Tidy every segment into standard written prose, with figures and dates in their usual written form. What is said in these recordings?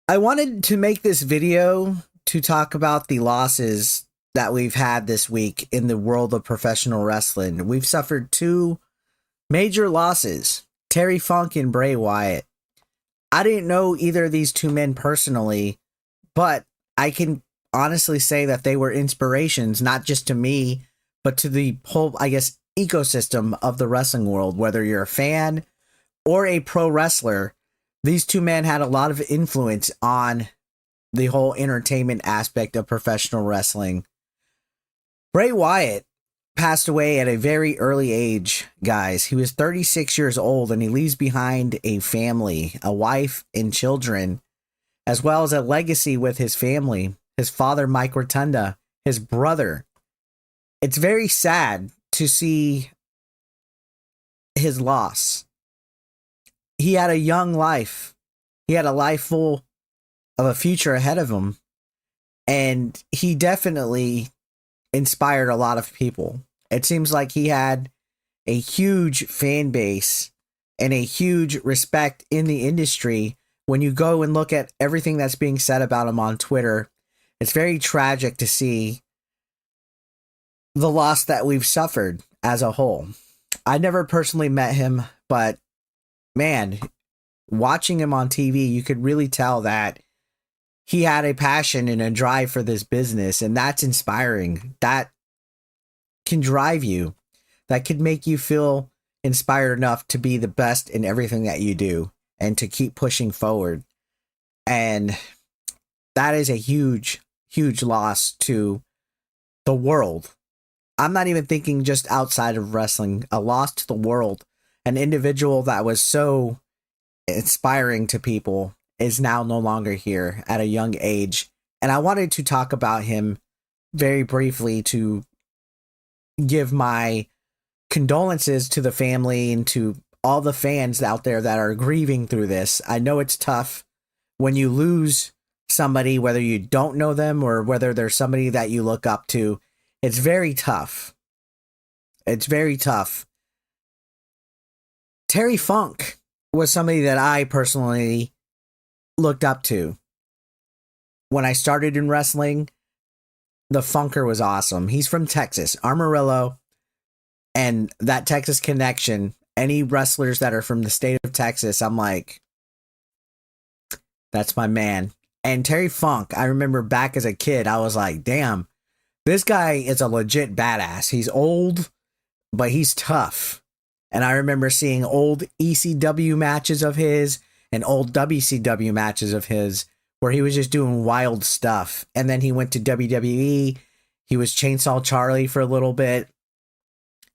I wanted to make this video to talk about the losses that we've had this week in the world of professional wrestling. We've suffered two major losses, Terry Funk and Bray Wyatt. I didn't know either of these two men personally, but I can honestly say that they were inspirations, not just to me, but to the whole, I guess, ecosystem of the wrestling world. Whether you're a fan or a pro wrestler, these two men had a lot of influence on the whole entertainment aspect of professional wrestling. Bray Wyatt passed away at a very early age, guys. He was 36 years old and he leaves behind a family, a wife and children, as well as a legacy with his family, his father, Mike Rotunda, his brother. It's very sad to see his loss. He had a young life. He had a life full of a future ahead of him. And he definitely inspired a lot of people. It seems like he had a huge fan base and a huge respect in the industry. When you go and look at everything that's being said about him on Twitter, it's very tragic to see the loss that we've suffered as a whole. I never personally met him, but man, watching him on TV, you could really tell that he had a passion and a drive for this business, and that's inspiring. That can drive you. That could make you feel inspired enough to be the best in everything that you do and to keep pushing forward. And that is a huge, huge loss to the world. I'm not even thinking just outside of wrestling, a loss to the world. An individual that was so inspiring to people is now no longer here at a young age. And I wanted to talk about him very briefly to give my condolences to the family and to all the fans out there that are grieving through this. I know it's tough when you lose somebody, whether you don't know them or whether they're somebody that you look up to. It's very tough. It's very tough. Terry Funk was somebody that I personally looked up to. When I started in wrestling, the Funker was awesome. He's from Texas, Amarillo, and that Texas connection, any wrestlers that are from the state of Texas, I'm like, that's my man. And Terry Funk, I remember back as a kid, I was like, damn, this guy is a legit badass. He's old, but he's tough. And I remember seeing old ECW matches of his and old WCW matches of his where he was just doing wild stuff. And then he went to WWE. He was Chainsaw Charlie for a little bit.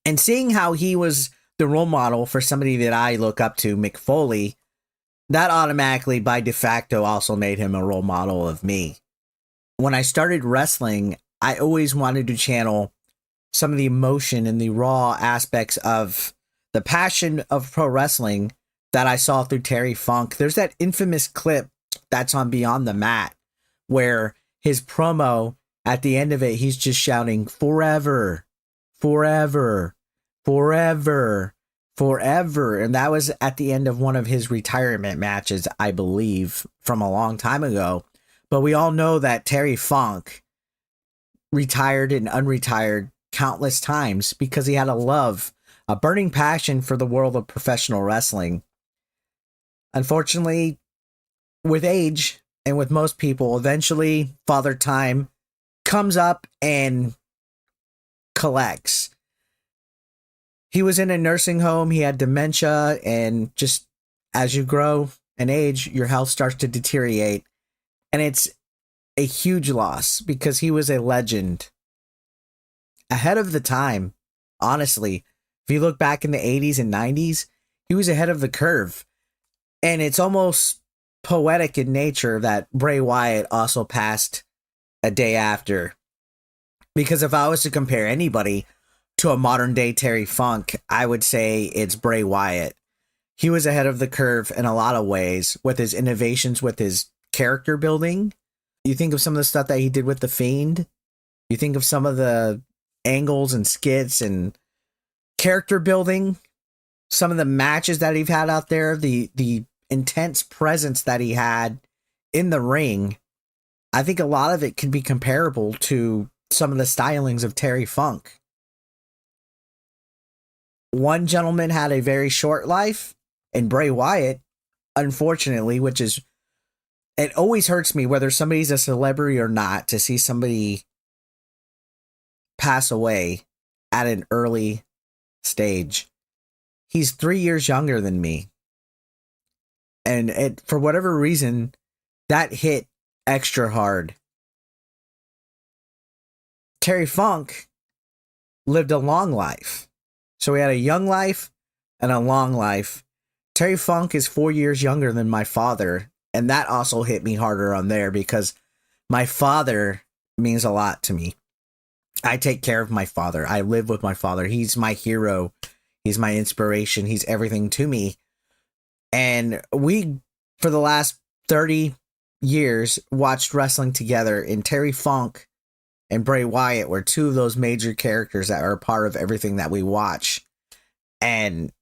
And seeing how he was the role model for somebody that I look up to, Mick Foley, that automatically by de facto also made him a role model of me. When I started wrestling, I always wanted to channel some of the emotion and the raw aspects of the passion of pro wrestling that I saw through Terry Funk. There's that infamous clip that's on Beyond the Mat where his promo at the end of it, he's just shouting forever, forever, forever, forever. And that was at the end of one of his retirement matches, I believe, from a long time ago. But we all know that Terry Funk retired and unretired countless times because he had a burning passion for the world of professional wrestling. Unfortunately, with age and with most people, eventually Father Time comes up and collects. He was in a nursing home. He had dementia, and just as you grow and age, your health starts to deteriorate. And it's a huge loss because he was a legend. Ahead of the time, honestly. If you look back in the 80s and 90s, he was ahead of the curve. And it's almost poetic in nature that Bray Wyatt also passed a day after. Because if I was to compare anybody to a modern day Terry Funk, I would say it's Bray Wyatt. He was ahead of the curve in a lot of ways with his innovations, with his character building. You think of some of the stuff that he did with The Fiend. You think of some of the angles and skits and character building, some of the matches that he've had out there, the intense presence that he had in the ring, I think a lot of it could be comparable to some of the stylings of Terry Funk. One gentleman had a very short life, and Bray Wyatt, unfortunately, which is, it always hurts me whether somebody's a celebrity or not to see somebody pass away at an early stage. He's 3 years younger than me. And for whatever reason, that hit extra hard. Terry Funk lived a long life. So he had a young life and a long life. Terry Funk is 4 years younger than my father. And that also hit me harder on there because my father means a lot to me. I take care of my father. I live with my father. He's my hero. He's my inspiration. He's everything to me. And we, for the last 30 years, watched wrestling together. And Terry Funk and Bray Wyatt were two of those major characters that are a part of everything that we watch. And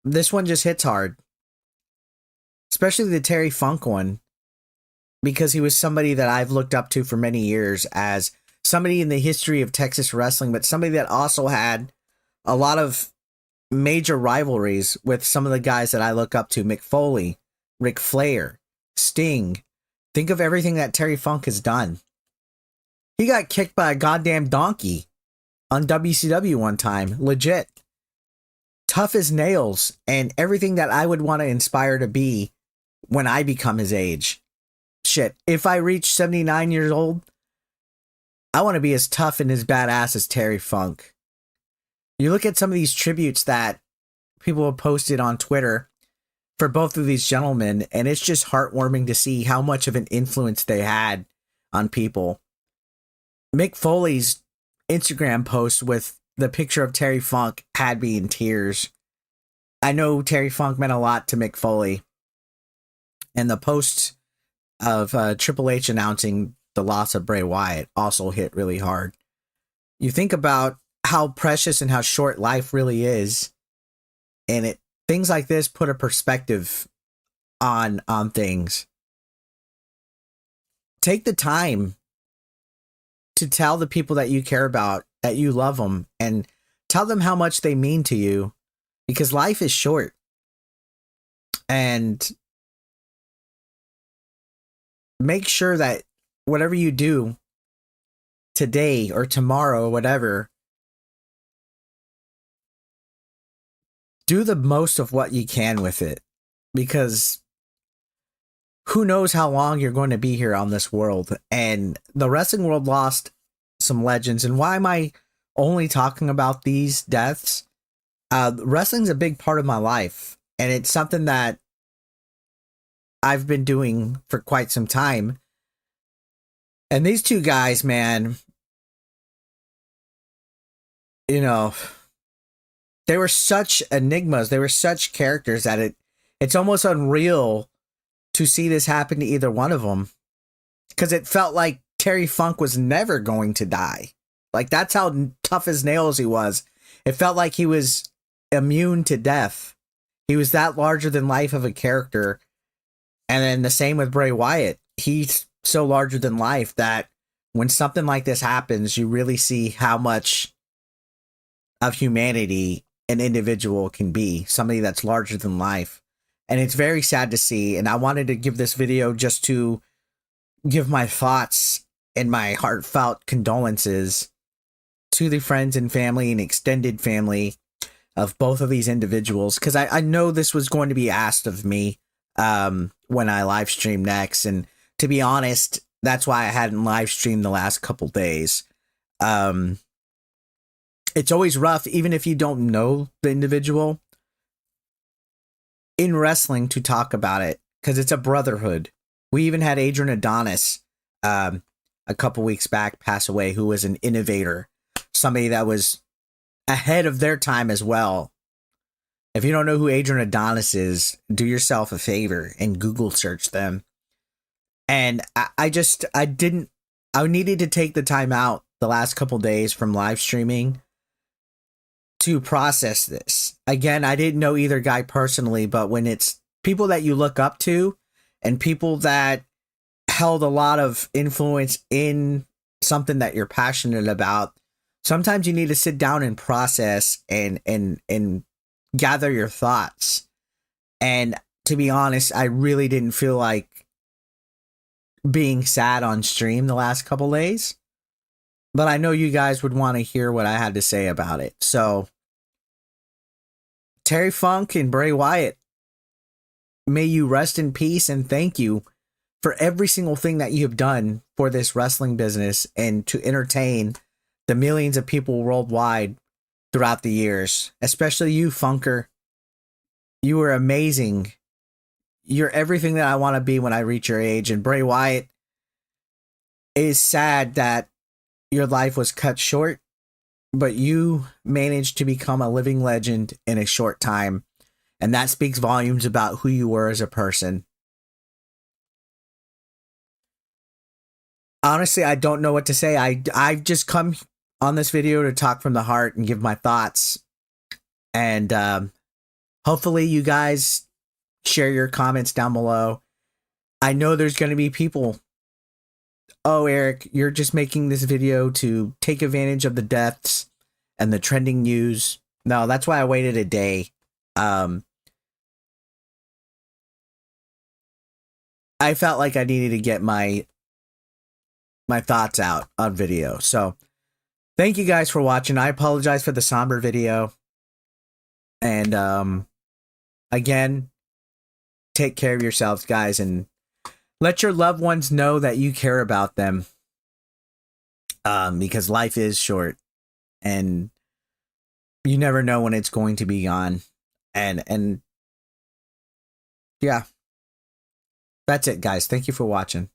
this one just hits hard. Especially the Terry Funk one. Because he was somebody that I've looked up to for many years as somebody in the history of Texas wrestling, but somebody that also had a lot of major rivalries with some of the guys that I look up to. Mick Foley, Ric Flair, Sting. Think of everything that Terry Funk has done. He got kicked by a goddamn donkey on WCW one time. Legit. Tough as nails and everything that I would want to inspire to be when I become his age. Shit, if I reach 79 years old, I want to be as tough and as badass as Terry Funk. You look at some of these tributes that people have posted on Twitter for both of these gentlemen, and it's just heartwarming to see how much of an influence they had on people. Mick Foley's Instagram post with the picture of Terry Funk had me in tears. I know Terry Funk meant a lot to Mick Foley. And the post of Triple H announcing the loss of Bray Wyatt also hit really hard. You think about how precious and how short life really is, and things like this put a perspective on things. Take the time to tell the people that you care about that you love them, and tell them how much they mean to you, because life is short. And make sure that whatever you do today or tomorrow or whatever, do the most of what you can with it, because who knows how long you're going to be here on this world. And the wrestling world lost some legends. And why am I only talking about these deaths? Wrestling's a big part of my life, and it's something that I've been doing for quite some time. And these two guys, man, you know, they were such enigmas. They were such characters that it's almost unreal to see this happen to either one of them. Because it felt like Terry Funk was never going to die. Like, that's how tough as nails he was. It felt like he was immune to death. He was that larger than life of a character. And then the same with Bray Wyatt. He's so larger than life that when something like this happens, you really see how much of humanity an individual can be. Somebody that's larger than life. And it's very sad to see. And I wanted to give this video just to give my thoughts and my heartfelt condolences to the friends and family and extended family of both of these individuals. Because I know this was going to be asked of me when I live stream next. And to be honest, that's why I hadn't live streamed the last couple days. It's always rough, even if you don't know the individual, in wrestling to talk about it, because it's a brotherhood. We even had Adrian Adonis a couple weeks back pass away, who was an innovator, somebody that was ahead of their time as well. If you don't know who Adrian Adonis is, do yourself a favor and Google search them. And I needed to take the time out the last couple days from live streaming to process this. Again, I didn't know either guy personally, but when it's people that you look up to and people that held a lot of influence in something that you're passionate about, sometimes you need to sit down and process and gather your thoughts. And to be honest, I really didn't feel like being sad on stream the last couple days, but I know you guys would want to hear what I had to say about it. So Terry Funk and Bray Wyatt, may you rest in peace, and thank you for every single thing that you have done for this wrestling business and to entertain the millions of people worldwide throughout the years, especially you, Funker. You were amazing. You're everything that I want to be when I reach your age. And Bray Wyatt, it is sad that your life was cut short, but you managed to become a living legend in a short time. And that speaks volumes about who you were as a person. Honestly, I don't know what to say. I've just come on this video to talk from the heart and give my thoughts. And hopefully you guys share your comments down below. I know there's going to be people, oh, Eric, you're just making this video to take advantage of the deaths and the trending news. No, that's why I waited a day. I felt like I needed to get my thoughts out on video. So thank you guys for watching. I apologize for the somber video. And again, take care of yourselves, guys, and let your loved ones know that you care about them. Because life is short and you never know when it's going to be gone. And yeah. That's it, guys. Thank you for watching.